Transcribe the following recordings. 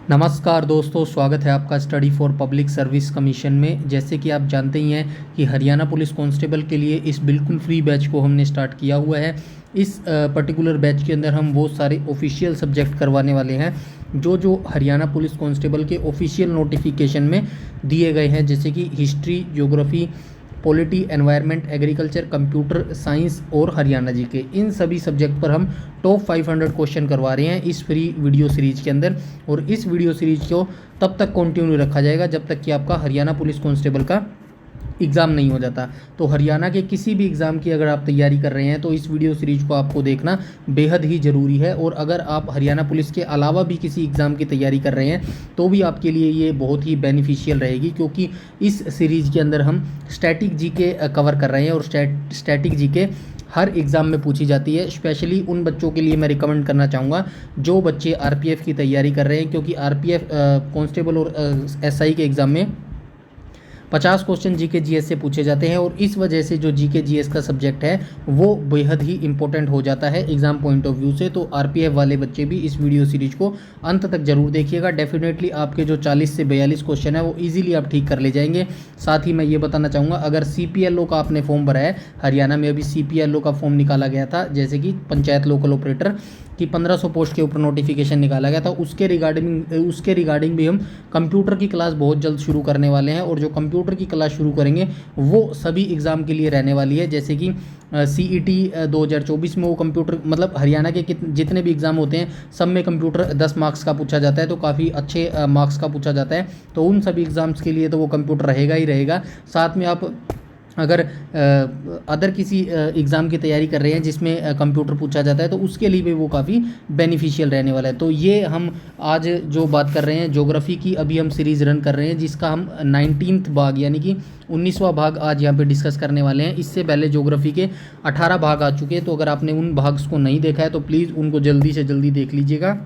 नमस्कार दोस्तों, स्वागत है आपका study for public service commission में। जैसे कि आप जानते ही हैं कि हरियाणा पुलिस कांस्टेबल के लिए इस बिल्कुल फ्री बैच को हमने स्टार्ट किया हुआ है। इस पर्टिकुलर बैच के अंदर हम बहुत सारे ऑफिशियल सब्जेक्ट करवाने वाले हैं जो हरियाणा पुलिस कांस्टेबल के ऑफिशियल नोटिफिकेशन में दिए गए हैं, जैसे कि history, geography, polity, environment, agriculture, computer science और हरियाणा जी के। इन सभी सब्जेक्ट पर हम टॉप 500 क्वेश्चन करवा रहे हैं इस फ्री वीडियो सीरीज के अंदर। और इस वीडियो सीरीज को तब तक कंटिन्यू रखा जाएगा जब तक कि आपका हरियाणा पुलिस कांस्टेबल का एग्ज़ाम नहीं हो जाता। तो हरियाणा के किसी भी एग्ज़ाम की अगर आप तैयारी कर रहे हैं तो इस वीडियो सीरीज को आपको देखना बेहद ही ज़रूरी है। और अगर आप हरियाणा पुलिस के अलावा भी किसी एग्ज़ाम की तैयारी कर रहे हैं तो भी आपके लिए ये बहुत ही बेनिफिशियल रहेगी, क्योंकि इस सीरीज़ के अंदर हम स्टैटिक जीके कवर कर रहे हैं। और स्टैटिक जीके हर एग्ज़ाम में पूछी जाती है। स्पेशली उन बच्चों के लिए मैं रिकमेंड करना चाहूँगा जो बच्चे आरपीएफ की तैयारी कर रहे हैं, क्योंकि आरपीएफ कांस्टेबल और एसआई के एग्ज़ाम में 50 क्वेश्चन जीके जीएस से पूछे जाते हैं। और इस वजह से जो जीके जीएस का सब्जेक्ट है वो बेहद ही इंपॉर्टेंट हो जाता है एग्जाम पॉइंट ऑफ व्यू से। तो आरपीएफ वाले बच्चे भी इस वीडियो सीरीज को अंत तक जरूर देखिएगा। डेफिनेटली आपके जो 40 से 42 क्वेश्चन है वो इजीली आप ठीक कर ले जाएंगे। साथ ही मैं ये बताना चाहूँगा, अगर सीपीएलओ का आपने फॉर्म भरा है, हरियाणा में अभी सीपीएलओ का फॉर्म निकाला गया था, जैसे कि पंचायत लोकल ऑपरेटर कि 1500 पोस्ट के ऊपर नोटिफिकेशन निकाला गया था, उसके रिगार्डिंग भी हम कंप्यूटर की क्लास बहुत जल्द शुरू करने वाले हैं। और जो कंप्यूटर की क्लास शुरू करेंगे वो सभी एग्ज़ाम के लिए रहने वाली है, जैसे कि CET 2024 में वो कंप्यूटर, मतलब हरियाणा के जितने भी एग्ज़ाम होते हैं सब में कंप्यूटर 10 मार्क्स का पूछा जाता है, तो काफ़ी अच्छे मार्क्स का पूछा जाता है। तो उन सभी एग्ज़ाम्स के लिए तो वो कंप्यूटर रहेगा ही रहेगा। साथ में आप अगर अदर किसी एग्ज़ाम की तैयारी कर रहे हैं जिसमें कंप्यूटर पूछा जाता है तो उसके लिए भी वो काफ़ी बेनिफिशियल रहने वाला है। तो ये हम आज जो बात कर रहे हैं ज्योग्राफी की, अभी हम सीरीज़ रन कर रहे हैं जिसका हम 19th भाग यानी कि 19वां भाग आज यहाँ पे डिस्कस करने वाले हैं। इससे पहले ज्योग्राफी के 18 भाग आ चुके हैं, तो अगर आपने उन भाग्स को नहीं देखा है तो प्लीज़ उनको जल्दी से जल्दी देख लीजिएगा।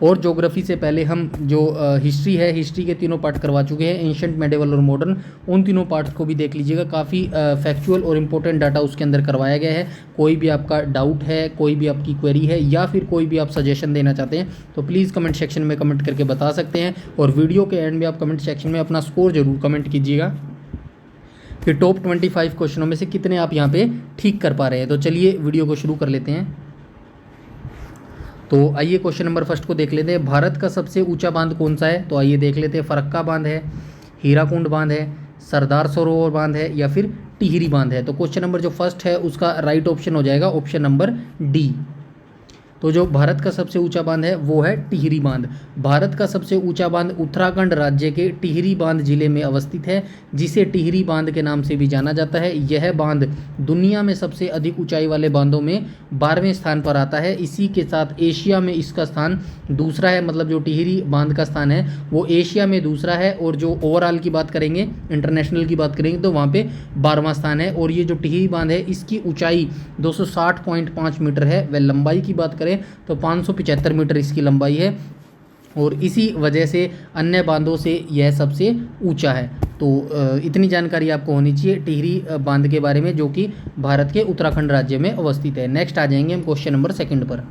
और ज्योग्राफी से पहले हम जो हिस्ट्री है, हिस्ट्री के तीनों पार्ट करवा चुके हैं, एंशंट, मेडिवल और मॉडर्न। उन तीनों पार्ट्स को भी देख लीजिएगा। काफ़ी फैक्चुअल और इम्पोर्टेंट डाटा उसके अंदर करवाया गया है। कोई भी आपका डाउट है, कोई भी आपकी क्वेरी है या फिर कोई भी आप सजेशन देना चाहते हैं तो प्लीज़ कमेंट सेक्शन में कमेंट करके बता सकते हैं। और वीडियो के एंड में आप कमेंट सेक्शन में अपना स्कोर जरूर कमेंट कीजिएगा कि टॉप 25 क्वेश्चनों में से कितने आप यहाँ पे ठीक कर पा रहे हैं। तो चलिए वीडियो को शुरू कर लेते हैं। तो आइए क्वेश्चन नंबर फर्स्ट को देख लेते हैं। भारत का सबसे ऊंचा बांध कौन सा है? तो आइए देख लेते हैं। फरक्का बांध है, हीराकुंड बांध है, सरदार सरोवर बांध है या फिर टिहरी बांध है। तो क्वेश्चन नंबर जो फर्स्ट है उसका राइट ऑप्शन हो जाएगा ऑप्शन नंबर डी। तो जो भारत का सबसे ऊंचा बांध है वो है टिहरी बांध। भारत का सबसे ऊंचा बांध उत्तराखंड राज्य के टिहरी बांध जिले में अवस्थित है, जिसे टिहरी बांध के नाम से भी जाना जाता है। यह बांध दुनिया में सबसे अधिक ऊंचाई वाले बांधों में 12वें स्थान पर आता है। इसी के साथ एशिया में इसका स्थान दूसरा है, मतलब जो टिहरी बांध का स्थान है वो एशिया में दूसरा है। और जो ओवरऑल की बात करेंगे, इंटरनेशनल की बात करेंगे तो वहाँ पे 12वां स्थान है। और ये जो टिहरी बांध है इसकी ऊंचाई 260.5 मीटर है। व लंबाई की बात करें तो 575 मीटर इसकी लंबाई है। और इसी वजह से अन्य बांधों से यह सबसे ऊंचा है। तो इतनी जानकारी आपको होनी चाहिए टिहरी बांध के बारे में, जो कि भारत के उत्तराखंड राज्य में अवस्थित है। नेक्स्ट आ जाएंगे हम क्वेश्चन नंबर सेकंड पर।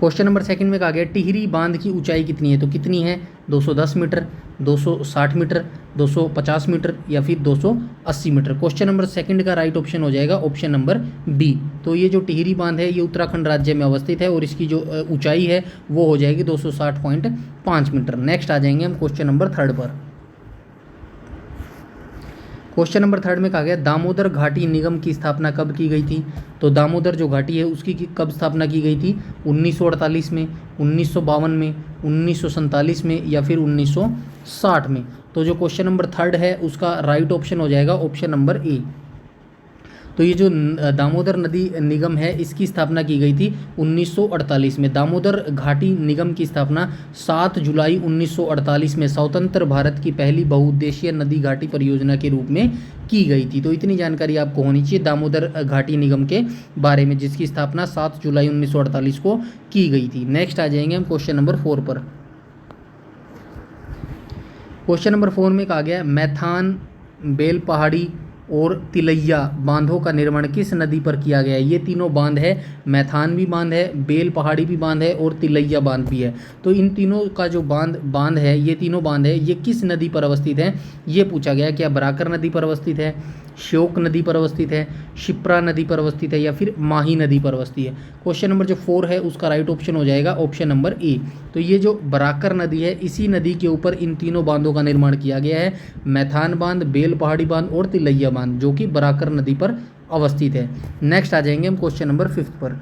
क्वेश्चन नंबर सेकंड में कहा गया टिहरी बांध की ऊंचाई कितनी है? तो कितनी है? 210 मीटर, 260 मीटर, 250 मीटर या फिर 280 मीटर। क्वेश्चन नंबर सेकंड का राइट ऑप्शन हो जाएगा ऑप्शन नंबर बी। तो ये जो टिहरी बांध है ये उत्तराखंड राज्य में अवस्थित है और इसकी जो ऊंचाई है वो हो जाएगी 260.5 मीटर। नेक्स्ट आ जाएंगे हम क्वेश्चन नंबर थर्ड पर। क्वेश्चन नंबर थर्ड में कहा गया दामोदर घाटी निगम की स्थापना कब की गई थी? तो दामोदर जो घाटी है उसकी कब स्थापना की गई थी? 1948 में, 1952 में, 1947 में या फिर 1960 में। तो जो क्वेश्चन नंबर थर्ड है उसका राइट ऑप्शन हो जाएगा ऑप्शन नंबर ए। तो ये जो दामोदर नदी निगम है इसकी स्थापना की गई थी 1948 में। दामोदर घाटी निगम की स्थापना 7 जुलाई 1948 में स्वतंत्र भारत की पहली बहुउद्देशीय नदी घाटी परियोजना के रूप में की गई थी। तो इतनी जानकारी आपको होनी चाहिए दामोदर घाटी निगम के बारे में, जिसकी स्थापना 7 जुलाई 1948 को की गई थी। नेक्स्ट आ जाएंगे हम क्वेश्चन नंबर 4 पर। क्वेश्चन नंबर 4 में कहा गया मैथान बेल पहाड़ी और तिलैया बांधों का निर्माण किस नदी पर किया गया है? ये तीनों बांध है, मैथानवी बांध है, बेल पहाड़ी भी बांध है और तिलैया बांध भी है। तो इन तीनों का जो बांध है, ये तीनों बांध है, ये किस नदी पर अवस्थित है? ये पूछा गया। क्या बराकर नदी पर अवस्थित है, श्योक नदी पर अवस्थित है, शिप्रा नदी पर अवस्थित है या फिर माही नदी पर अवस्थित है? क्वेश्चन नंबर जो 4 है उसका राइट ऑप्शन हो जाएगा ऑप्शन नंबर ए। तो ये जो बराकर नदी है, इसी नदी के ऊपर इन तीनों बांधों का निर्माण किया गया है, मैथान बांध, बेल पहाड़ी बांध और तिलैया बांध, जो कि बराकर नदी पर अवस्थित है। नेक्स्ट आ जाएंगे हम क्वेश्चन नंबर 5 पर।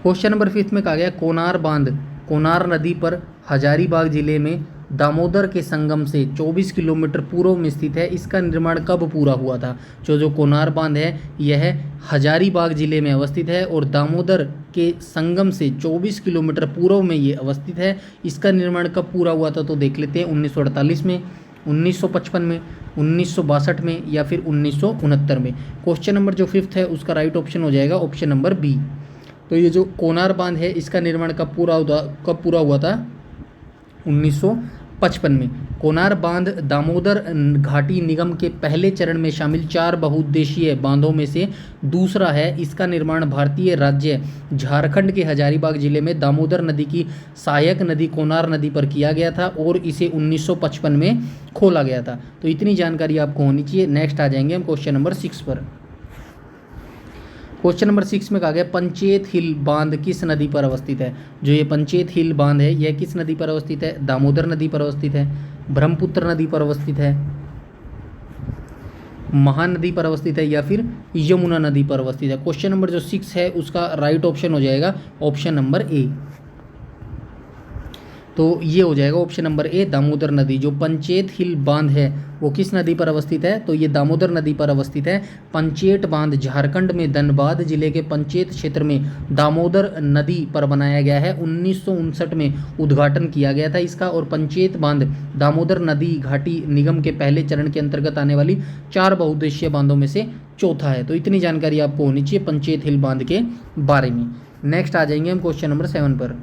क्वेश्चन नंबर 5 में कहा गया कोनार बांध कोनार नदी पर हजारीबाग जिले में दामोदर के संगम से 24 किलोमीटर पूर्व में स्थित है। इसका निर्माण कब पूरा हुआ था? जो कोनार बांध है यह हजारीबाग जिले में अवस्थित है और दामोदर के संगम से 24 किलोमीटर पूर्व में ये अवस्थित है। इसका निर्माण कब पूरा हुआ था? तो देख लेते हैं, 1948 में, 1955 में, 1962 में या फिर 1969 में। क्वेश्चन नंबर जो 5 है उसका राइट ऑप्शन हो जाएगा ऑप्शन नंबर बी। तो ये जो कोनार बांध है इसका निर्माण कब पूरा हुआ था? 1955 में। कोनार बांध दामोदर घाटी निगम के पहले चरण में शामिल 4 बहुउद्देशीय बांधों में से दूसरा है। इसका निर्माण भारतीय राज्य झारखंड के हजारीबाग जिले में दामोदर नदी की सहायक नदी कोनार नदी पर किया गया था और इसे 1955 में खोला गया था। तो इतनी जानकारी आपको होनी चाहिए। नेक्स्ट आ जाएंगे हम क्वेश्चन नंबर 6 पर। क्वेश्चन नंबर 6 में कहा गया पंचेत हिल बांध किस नदी पर अवस्थित है? जो ये पंचेत हिल बांध है यह किस नदी पर अवस्थित है? दामोदर नदी पर अवस्थित है, ब्रह्मपुत्र नदी पर अवस्थित है, महानदी पर अवस्थित है या फिर यमुना नदी पर अवस्थित है? क्वेश्चन नंबर जो 6 है उसका राइट ऑप्शन हो जाएगा ऑप्शन नंबर ए। तो ये हो जाएगा ऑप्शन नंबर ए, दामोदर नदी। जो पंचेत हिल बांध है वो किस नदी पर अवस्थित है? तो ये दामोदर नदी पर अवस्थित है। पंचेत बांध झारखंड में धनबाद जिले के पंचेत क्षेत्र में दामोदर नदी पर बनाया गया है। 1959 में उद्घाटन किया गया था इसका और पंचेत बांध दामोदर नदी घाटी निगम के पहले चरण के अंतर्गत आने वाली 4 बहुउद्देशीय बांधों में से चौथा है। तो इतनी जानकारी आपको होनी चाहिए पंचेत हिल बांध के बारे में। नेक्स्ट आ जाएंगे हम क्वेश्चन नंबर 7 पर।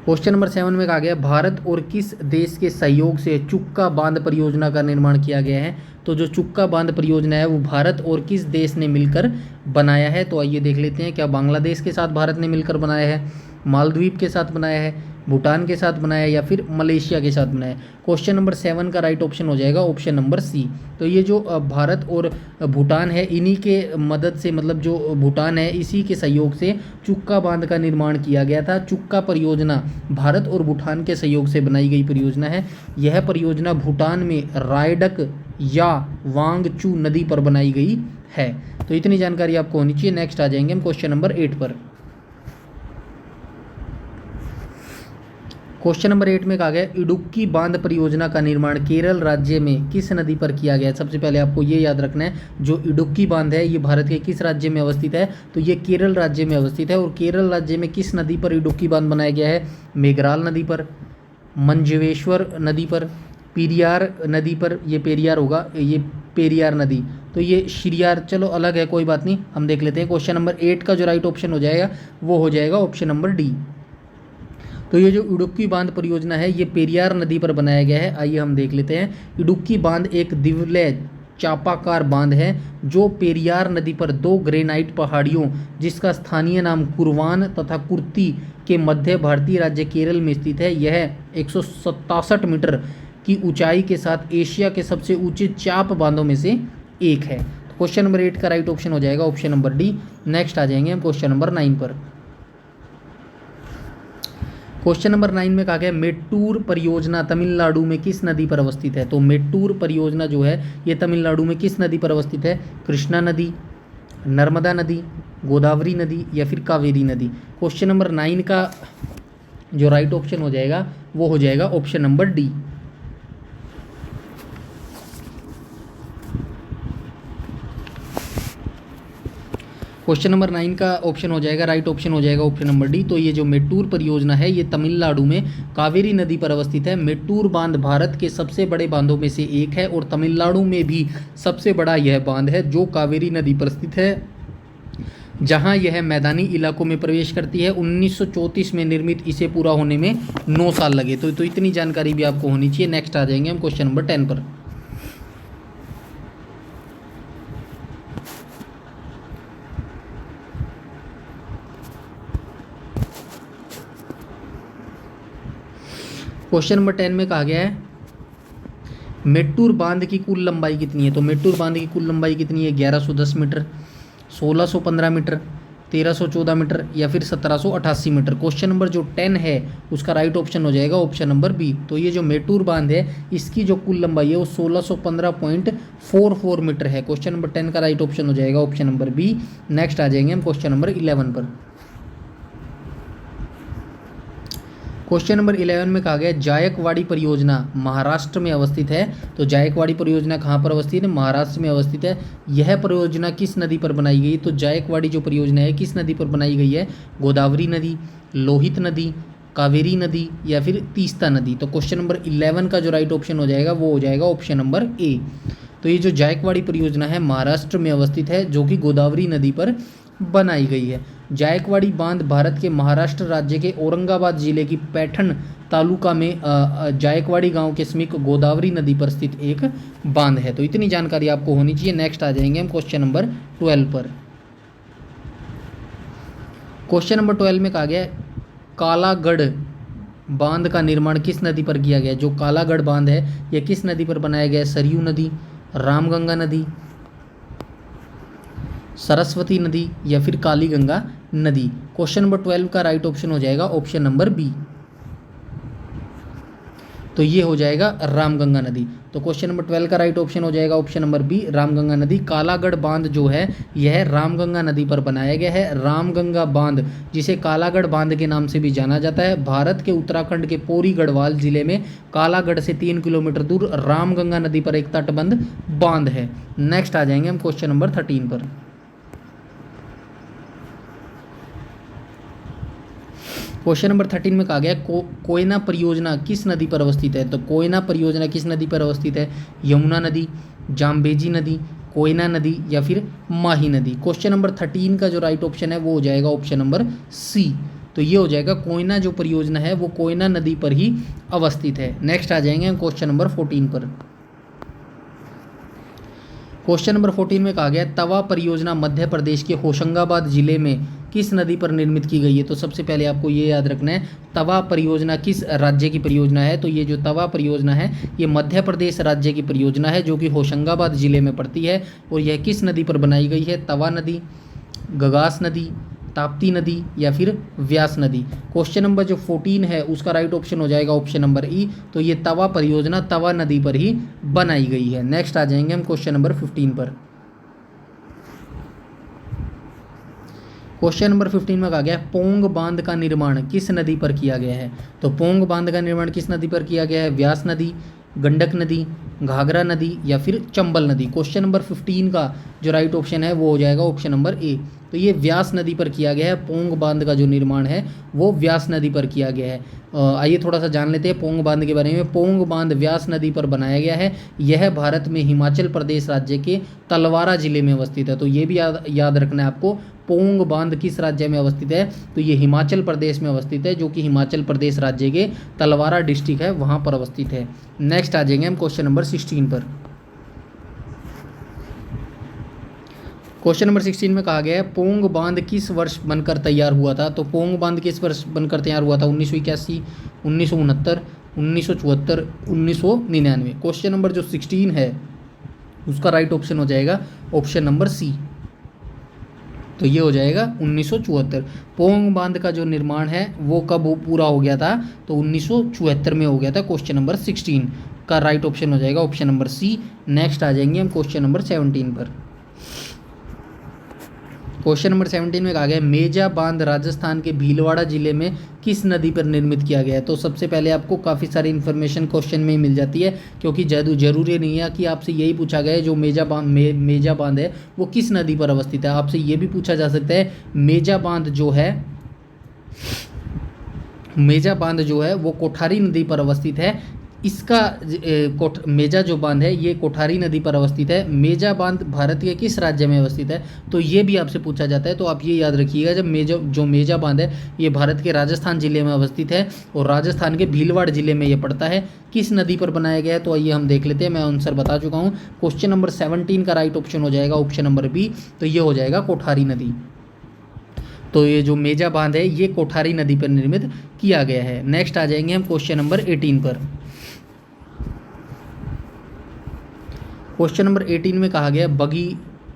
क्वेश्चन नंबर 7 में कहा गया भारत और किस देश के सहयोग से चुक्का बांध परियोजना का निर्माण किया गया है? तो जो चुक्का बांध परियोजना है वो भारत और किस देश ने मिलकर बनाया है? तो आइए देख लेते हैं। क्या बांग्लादेश के साथ भारत ने मिलकर बनाया है, मालदीव के साथ बनाया है, भूटान के साथ बनाया है या फिर मलेशिया के साथ बनाया है? क्वेश्चन नंबर 7 का राइट ऑप्शन हो जाएगा ऑप्शन नंबर सी। तो ये जो भारत और भूटान है इन्हीं के मदद से, मतलब जो भूटान है इसी के सहयोग से चुक्का बांध का निर्माण किया गया था। चुक्का परियोजना भारत और भूटान के सहयोग से बनाई गई परियोजना है। यह परियोजना भूटान में रायडक या वांगचू नदी पर बनाई गई है। तो इतनी जानकारी आपको होनी चाहिए। नेक्स्ट आ जाएंगे हम क्वेश्चन नंबर 8 पर। क्वेश्चन नंबर 8 में कहा गया इडुक्की बांध परियोजना का निर्माण केरल राज्य में किस नदी पर किया गया है? सबसे पहले आपको ये याद रखना है, जो इडुक्की बांध है ये भारत के किस राज्य में अवस्थित है? तो ये केरल राज्य में अवस्थित है। और केरल राज्य में किस नदी पर इडुक्की बांध बनाया गया है? मेघराल नदी पर, मंजवेश्वर नदी पर, पेरियार नदी पर। ये पेरियार होगा, ये पेरियार नदी। तो ये शिरियार, चलो अलग है, कोई बात नहीं, हम देख लेते हैं। क्वेश्चन नंबर 8 का जो राइट ऑप्शन हो जाएगा वो हो जाएगा ऑप्शन नंबर डी। तो ये जो इडुक्की बांध परियोजना है ये पेरियार नदी पर बनाया गया है। आइए हम देख लेते हैं। इडुक्की बांध एक दिवलय चापाकार बांध है जो पेरियार नदी पर 2 ग्रेनाइट पहाड़ियों जिसका स्थानीय नाम कुरवान तथा कुर्ती के मध्य भारतीय राज्य केरल में स्थित है। यह 167 मीटर की ऊंचाई के साथ एशिया के सबसे ऊंचे चाप बांधों में से एक है। तो क्वेश्चन नंबर 8 का राइट ऑप्शन हो जाएगा ऑप्शन नंबर डी। नेक्स्ट आ जाएंगे हम क्वेश्चन नंबर 9 पर। क्वेश्चन नंबर 9 में कहा गया मेट्टूर परियोजना तमिलनाडु में किस नदी पर अवस्थित है? तो मेट्टूर परियोजना जो है ये तमिलनाडु में किस नदी पर अवस्थित है? कृष्णा नदी, नर्मदा नदी, गोदावरी नदी या फिर कावेरी नदी? क्वेश्चन नंबर 9 का जो राइट ऑप्शन हो जाएगा वो हो जाएगा option number D. Question number 9 का ऑप्शन हो जाएगा, राइट ऑप्शन हो जाएगा ऑप्शन नंबर डी। तो ये जो मेट्टूर परियोजना है ये तमिलनाडु में कावेरी नदी पर अवस्थित है। मेट्टूर बांध भारत के सबसे बड़े बांधों में से एक है और तमिलनाडु में भी सबसे बड़ा यह बांध है जो कावेरी नदी पर स्थित है। जहां यह मैदानी इलाकों में प्रवेश करती है। 1934 में निर्मित, इसे पूरा होने में 9 साल लगे। तो इतनी जानकारी भी आपको होनी चाहिए। नेक्स्ट आ जाएंगे हम क्वेश्चन नंबर 10 पर। क्वेश्चन नंबर 10 में कहा गया है मेट्टूर बांध की कुल लंबाई कितनी है। तो मेट्टूर बांध की कुल लंबाई कितनी है? 1110 मीटर, 1615 मीटर, 1314 मीटर या फिर 1788 मीटर। क्वेश्चन नंबर जो 10 है उसका राइट ऑप्शन हो जाएगा ऑप्शन नंबर बी। तो ये जो मेट्टूर बांध है इसकी जो कुल लंबाई है वो 1615.44 मीटर है। क्वेश्चन नंबर 10 का राइट ऑप्शन हो जाएगा ऑप्शन नंबर बी। नेक्स्ट आ जाएंगे हम क्वेश्चन नंबर 11 पर। क्वेश्चन नंबर 11 में कहा गया जायकवाड़ी परियोजना महाराष्ट्र में अवस्थित है। तो जायकवाड़ी परियोजना कहाँ पर अवस्थित है? महाराष्ट्र में अवस्थित है। यह परियोजना किस नदी पर बनाई गई? तो जायकवाड़ी जो परियोजना है किस नदी पर बनाई गई है? गोदावरी नदी, लोहित नदी, कावेरी नदी या फिर तीस्ता नदी। तो क्वेश्चन नंबर 11 का जो राइट ऑप्शन हो जाएगा वो हो जाएगा ऑप्शन नंबर ए। तो ये जो जायकवाड़ी परियोजना है महाराष्ट्र में अवस्थित है, जो कि गोदावरी नदी पर बनाई गई है। जायकवाड़ी बांध भारत के महाराष्ट्र राज्य के औरंगाबाद जिले की पैठण तालुका में जायकवाड़ी गांव के समीप गोदावरी नदी पर स्थित एक बांध है। तो इतनी जानकारी आपको होनी चाहिए। नेक्स्ट आ जाएंगे हम क्वेश्चन नंबर 12 पर। क्वेश्चन नंबर 12 में कहा गया कालागढ़ बांध का निर्माण किस नदी पर किया गया? जो कालागढ़ बांध है यह किस नदी पर बनाया गया है? सरयू नदी, रामगंगा नदी, सरस्वती नदी या फिर काली गंगा नदी। क्वेश्चन नंबर 12 का राइट ऑप्शन हो जाएगा ऑप्शन नंबर बी। तो ये हो जाएगा रामगंगा नदी। तो क्वेश्चन नंबर 12 का राइट ऑप्शन हो जाएगा ऑप्शन नंबर बी, रामगंगा नदी। कालागढ़ बांध जो है यह रामगंगा नदी पर बनाया गया है। रामगंगा बांध, जिसे कालागढ़ बांध के नाम से भी जाना जाता है, भारत के उत्तराखंड के पौड़ी गढ़वाल जिले में कालागढ़ से 3 किलोमीटर दूर रामगंगा नदी पर एक तटबंध बांध है। नेक्स्ट आ जाएंगे हम क्वेश्चन नंबर 13 पर। क्वेश्चन नंबर 13 में कहा गया कोयना परियोजना किस नदी पर अवस्थित है? तो कोयना परियोजना किस नदी पर अवस्थित है? यमुना नदी, जाम्बेजी नदी, कोयना नदी या फिर माही नदी। क्वेश्चन नंबर 13 का जो राइट ऑप्शन है वो हो जाएगा ऑप्शन नंबर सी। तो ये हो जाएगा कोयना जो परियोजना है वो कोयना नदी पर ही अवस्थित है। नेक्स्ट आ जाएंगे हम क्वेश्चन नंबर 14 पर। क्वेश्चन नंबर 14 में कहा गया तवा परियोजना मध्य प्रदेश के होशंगाबाद जिले में किस नदी पर निर्मित की गई है? तो सबसे पहले आपको ये याद रखना है तवा परियोजना किस राज्य की परियोजना है। तो ये जो तवा परियोजना है ये मध्य प्रदेश राज्य की परियोजना है, जो कि होशंगाबाद जिले में पड़ती है। और यह किस नदी पर बनाई गई है? तवा नदी, गगास नदी, ताप्ती नदी या फिर व्यास नदी। क्वेश्चन नंबर जो 14 है उसका राइट ऑप्शन हो जाएगा ऑप्शन नंबर ई। तो ये तवा परियोजना तवा नदी पर ही बनाई गई है। नेक्स्ट आ जाएंगे हम क्वेश्चन नंबर 15 पर। क्वेश्चन नंबर 15 में कहा गया पोंग बांध का निर्माण किस नदी पर किया गया है? तो पोंग बांध का निर्माण किस नदी पर किया गया है? व्यास नदी, गंडक नदी, घाघरा नदी या फिर चंबल नदी। क्वेश्चन नंबर 15 का जो राइट ऑप्शन है वो हो जाएगा ऑप्शन नंबर ए। तो ये व्यास नदी पर किया गया है। पोंग बांध का जो निर्माण है वो व्यास नदी पर किया गया है। आइए थोड़ा सा जान लेते हैं पोंग बांध के बारे में। पोंग बांध व्यास नदी पर बनाया गया है। यह भारत में हिमाचल प्रदेश राज्य के तलवारा जिले में अवस्थित है। तो ये भी याद रखना है आपको, पोंग बांध किस राज्य में अवस्थित है? तो ये हिमाचल प्रदेश में अवस्थित है, जो कि हिमाचल प्रदेश राज्य के तलवारा डिस्ट्रिक्ट है वहाँ पर अवस्थित है। नेक्स्ट आ जाएंगे हम क्वेश्चन नंबर 16 पर। क्वेश्चन नंबर 16 में कहा गया है पोंग बांध किस वर्ष बनकर तैयार हुआ था? तो पोंग बांध किस वर्ष बनकर तैयार हुआ था? 1981, 1969, 1974, 1999। क्वेश्चन नंबर जो 16 है उसका राइट ऑप्शन हो जाएगा ऑप्शन नंबर सी। तो ये हो जाएगा 1974। पोंग बांध का जो निर्माण है वो कब पूरा हो गया था? तो 1974 में हो गया था। क्वेश्चन नंबर 16 का राइट ऑप्शन हो जाएगा ऑप्शन नंबर सी। नेक्स्ट आ जाएंगे हम क्वेश्चन नंबर 17 पर। क्वेश्चन नंबर 17 में कहा गया मेजा बांध राजस्थान के भीलवाड़ा जिले में किस नदी पर निर्मित किया गया है? तो सबसे पहले आपको काफ़ी सारी इन्फॉर्मेशन क्वेश्चन में ही मिल जाती है, क्योंकि जरूरी नहीं है कि आपसे यही पूछा गया है जो मेजा बांध है वो किस नदी पर अवस्थित है। आपसे ये भी पूछा जा सकता है मेजा बांध जो है वो कोठारी नदी पर अवस्थित है। इसका मेजा जो बांध है ये कोठारी नदी पर अवस्थित है। मेजा बांध भारत के किस राज्य में अवस्थित है, तो ये भी आपसे पूछा जाता है। तो आप ये याद रखिएगा, जब मेजा बांध है ये भारत के राजस्थान जिले में अवस्थित है और राजस्थान के भीलवाड़ा जिले में ये पड़ता है। किस नदी पर बनाया गया है, तो आइए हम देख लेते हैं। मैं आंसर बता चुका हूँ। क्वेश्चन नंबर 17 का राइट ऑप्शन हो जाएगा ऑप्शन नंबर बी, तो ये हो जाएगा कोठारी नदी। तो ये जो मेजा बांध है ये कोठारी नदी पर निर्मित किया गया है। नेक्स्ट आ जाएंगे हम क्वेश्चन नंबर 18 पर। क्वेश्चन नंबर 18 में कहा गया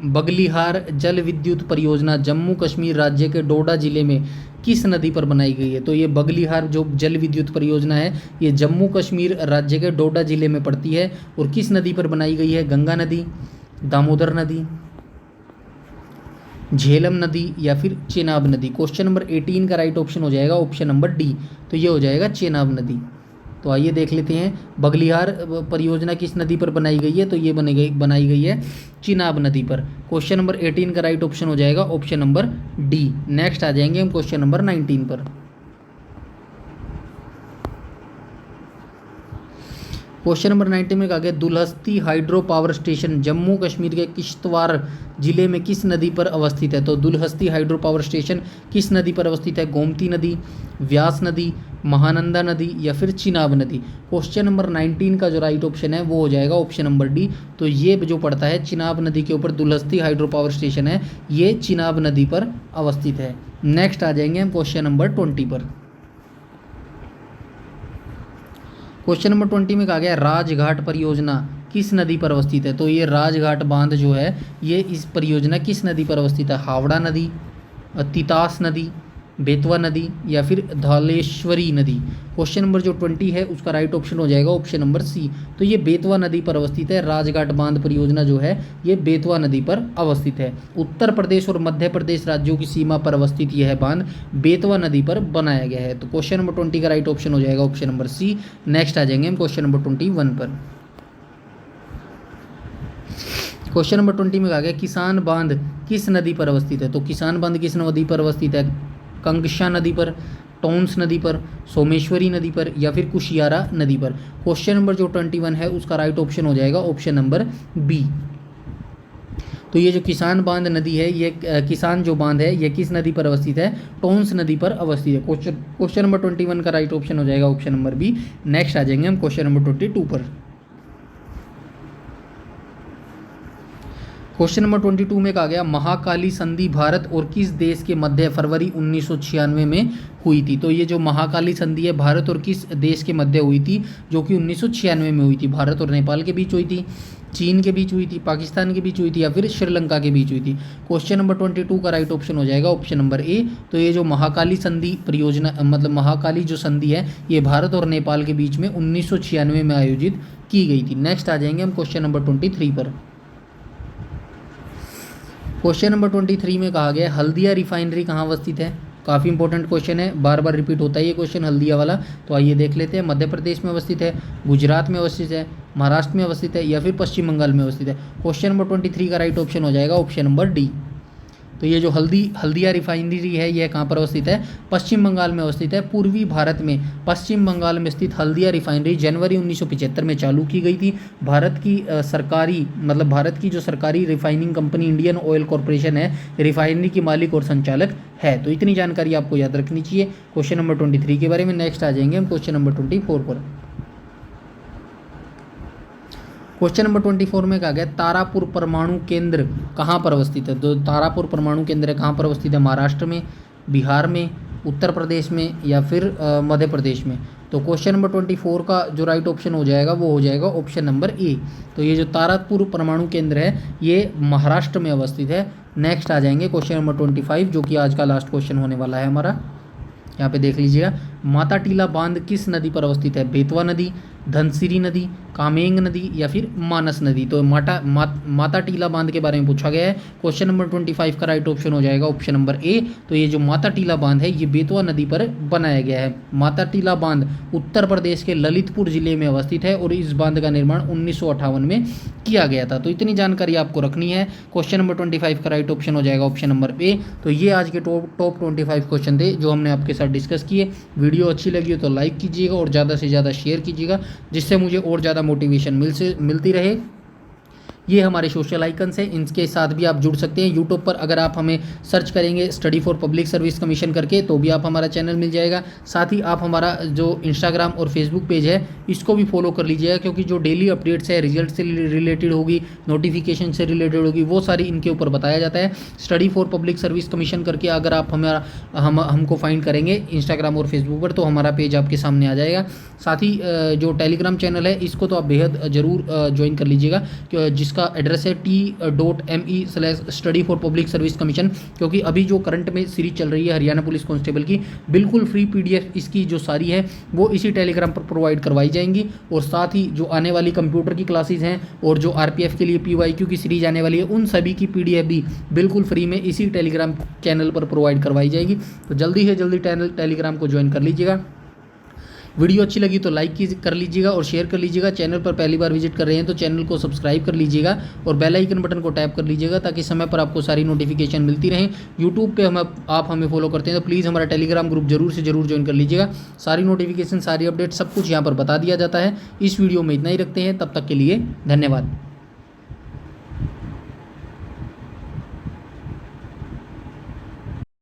बगलिहार जल विद्युत परियोजना जम्मू कश्मीर राज्य के डोडा जिले में किस नदी पर बनाई गई है। तो ये बगलिहार जो जल विद्युत परियोजना है ये जम्मू कश्मीर राज्य के डोडा जिले में पड़ती है और किस नदी पर बनाई गई है, गंगा नदी, दामोदर नदी, झेलम नदी या फिर चेनाब नदी। क्वेश्चन नंबर 18 का राइट ऑप्शन हो जाएगा ऑप्शन नंबर डी, तो ये हो जाएगा चेनाब नदी। तो आइए देख लेते हैं बगलिहार परियोजना किस नदी पर बनाई गई है, तो ये बनाई गई है चिनाब नदी पर। क्वेश्चन नंबर 18 का राइट ऑप्शन हो जाएगा ऑप्शन नंबर डी। नेक्स्ट आ जाएंगे हम क्वेश्चन नंबर 19 पर। क्वेश्चन नंबर 19 में कहा गया Dulhasti hydro power station Jammu Kashmir के किश्तवाड़ जिले में किस नदी पर अवस्थित है। तो दुलहस्ती हाइड्रो पावर स्टेशन किस नदी पर अवस्थित है, गोमती नदी, व्यास नदी, महानंदा नदी या फिर चिनाब नदी। क्वेश्चन नंबर 19 का जो राइट ऑप्शन है वो हो जाएगा ऑप्शन नंबर डी, तो ये जो पड़ता है चिनाब नदी के ऊपर दुलहस्ती हाइड्रो पावर स्टेशन है, ये चिनाब नदी पर अवस्थित है। नेक्स्ट आ जाएंगे हम क्वेश्चन नंबर 20 पर। क्वेश्चन नंबर 20 में कहा गया राजघाट परियोजना किस नदी पर अवस्थित है। तो ये राजघाट बांध जो है ये इस परियोजना किस नदी पर अवस्थित है, हावड़ा नदी, तितास नदी, बेतवा नदी या फिर धालेश्वरी नदी। क्वेश्चन नंबर जो 20 है उसका राइट ऑप्शन हो जाएगा ऑप्शन नंबर सी, तो ये बेतवा नदी पर अवस्थित है। राजघाट बांध परियोजना जो है ये बेतवा नदी पर अवस्थित है। उत्तर प्रदेश और मध्य प्रदेश राज्यों की सीमा पर अवस्थित यह बांध बेतवा नदी पर बनाया गया है। तो क्वेश्चन नंबर 20 का राइट ऑप्शन हो जाएगा ऑप्शन नंबर सी। नेक्स्ट आ जाएंगे हम क्वेश्चन नंबर 21 पर। क्वेश्चन नंबर 20 में कहा गया किसान बांध किस नदी पर अवस्थित है। तो किसान बांध किस नदी पर अवस्थित है, कंगशा नदी पर, टोंस नदी पर, सोमेश्वरी नदी पर या फिर कुशियारा नदी पर। क्वेश्चन नंबर जो 21 है उसका राइट ऑप्शन हो जाएगा ऑप्शन नंबर बी। तो ये जो किसान बांध नदी है ये किसान जो बांध है ये किस नदी पर अवस्थित है, टोंस नदी पर अवस्थित है। क्वेश्चन नंबर 21 का राइट ऑप्शन हो जाएगा ऑप्शन नंबर बी। नेक्स्ट आ जाएंगे हम क्वेश्चन नंबर 22 पर। क्वेश्चन नंबर 22 में कहा गया महाकाली संधि भारत और किस देश के मध्य फरवरी 1996 में हुई थी। तो ये जो महाकाली संधि है भारत और किस देश के मध्य हुई थी, जो कि 1996 में हुई थी। भारत और नेपाल के बीच हुई थी, चीन के बीच हुई थी, पाकिस्तान के बीच हुई थी या फिर श्रीलंका के बीच हुई थी। क्वेश्चन नंबर 22 का राइट ऑप्शन हो जाएगा ऑप्शन नंबर ए। तो ये जो महाकाली संधि परियोजना मतलब महाकाली जो संधि है ये भारत और नेपाल के बीच में 1996 में आयोजित की गई थी। नेक्स्ट आ जाएंगे हम क्वेश्चन नंबर 23 पर। क्वेश्चन नंबर 23 में कहा गया हल्दिया रिफाइनरी कहाँ अवस्थित है। काफ़ी इंपॉर्टेंट क्वेश्चन है, बार बार रिपीट होता है ये क्वेश्चन हल्दिया वाला। तो आइए देख लेते हैं, मध्य प्रदेश में अवस्थित है, गुजरात में अवस्थित है, महाराष्ट्र में अवस्थित है या फिर पश्चिम बंगाल में अवस्थित है। क्वेश्चन नंबर 23 का राइट ऑप्शन हो जाएगा ऑप्शन नंबर डी। तो ये जो हल्दिया रिफाइनरी है यह कहाँ पर अवस्थित है, पश्चिम बंगाल में अवस्थित है। पूर्वी भारत में पश्चिम बंगाल में स्थित हल्दिया रिफाइनरी जनवरी 1975 में चालू की गई थी। भारत की भारत की जो सरकारी refining company Indian oil corporation है रिफाइनरी की मालिक और संचालक है। तो इतनी जानकारी आपको याद रखनी चाहिए क्वेश्चन नंबर 23 के बारे में। नेक्स्ट आ जाएंगे हम क्वेश्चन नंबर 24 पर। क्वेश्चन नंबर 24 में कहा गया तारापुर परमाणु केंद्र कहाँ पर अवस्थित है। तो तारापुर परमाणु केंद्र कहाँ पर अवस्थित है, महाराष्ट्र में, बिहार में, उत्तर प्रदेश में या फिर मध्य प्रदेश में। तो क्वेश्चन नंबर 24 का जो राइट ऑप्शन हो जाएगा वो हो जाएगा ऑप्शन नंबर ए। तो ये जो तारापुर परमाणु केंद्र है ये महाराष्ट्र में अवस्थित है। नेक्स्ट आ जाएंगे क्वेश्चन नंबर 25 जो कि आज का लास्ट क्वेश्चन होने वाला है हमारा। यहाँ पे देख लीजिएगा माता टीला बांध किस नदी पर अवस्थित है, बेतवा नदी, धनसिरी नदी, कामेंग नदी या फिर मानस नदी। तो माता टीला बांध के बारे में पूछा गया है। क्वेश्चन नंबर 25 का राइट ऑप्शन हो जाएगा ऑप्शन नंबर ए। तो ये जो माता टीला बांध है ये बेतवा नदी पर बनाया गया है। माता टीला बांध उत्तर प्रदेश के ललितपुर जिले में अवस्थित है और इस बांध का निर्माण 1958 में किया गया था। तो इतनी जानकारी आपको रखनी है। क्वेश्चन नंबर 25 का राइट ऑप्शन हो जाएगा ऑप्शन नंबर ए। तो ये आज के टॉप 25 क्वेश्चन थे जो हमने आपके साथ डिस्कस किए। वीडियो वीडियो अच्छी लगी हो तो लाइक कीजिएगा और ज़्यादा से ज़्यादा शेयर कीजिएगा, जिससे मुझे और ज़्यादा मोटिवेशन मिलती रहे। ये हमारे सोशल आइकन्स हैं, इनके साथ भी आप जुड़ सकते हैं। यूट्यूब पर अगर आप हमें सर्च करेंगे study for public service commission करके तो भी आप हमारा चैनल मिल जाएगा। साथ ही आप हमारा जो इंस्टाग्राम और फेसबुक पेज है इसको भी फॉलो कर लीजिएगा, क्योंकि जो डेली अपडेट्स है रिजल्ट से रिलेटेड होगी, नोटिफिकेशन से रिलेटेड होगी, वो सारी इनके ऊपर बताया जाता है। Study for public service commission करके अगर आप हमको फाइंड करेंगे इंस्टाग्राम और फेसबुक पर तो हमारा पेज आपके सामने आ जाएगा। साथ ही जो टेलीग्राम चैनल है इसको तो आप बेहद ज़रूर ज्वाइन कर लीजिएगा, जिसका एड्रेस है t.me/study for public service commission, क्योंकि अभी जो करंट में सीरीज चल रही है हरियाणा पुलिस कांस्टेबल की, बिल्कुल फ्री PDF इसकी जो सारी है वो इसी टेलीग्राम पर प्रोवाइड करवाई जाएंगी। और साथ ही जो आने वाली कंप्यूटर की क्लासेस हैं और जो RPF के लिए PYQ की सीरीज आने वाली है उन सभी की PDF भी बिल्कुल फ्री में इसी टेलीग्राम चैनल पर प्रोवाइड करवाई जाएगी। तो जल्दी से जल्दी टेलीग्राम को ज्वाइन कर लीजिएगा। वीडियो अच्छी लगी तो लाइक कर लीजिएगा और शेयर कर लीजिएगा। चैनल पर पहली बार विजिट कर रहे हैं तो चैनल को सब्सक्राइब कर लीजिएगा और बेल आइकन बटन को टैप कर लीजिएगा, ताकि समय पर आपको सारी नोटिफिकेशन मिलती रहें। यूट्यूब पे आप हमें फॉलो करते हैं तो प्लीज़ हमारा टेलीग्राम ग्रुप जरूर से जरूर ज्वाइन कर लीजिएगा। सारी नोटिफिकेशन, सारी अपडेट सब कुछ यहाँ पर बता दिया जाता है। इस वीडियो में इतना ही रखते हैं, तब तक के लिए धन्यवाद।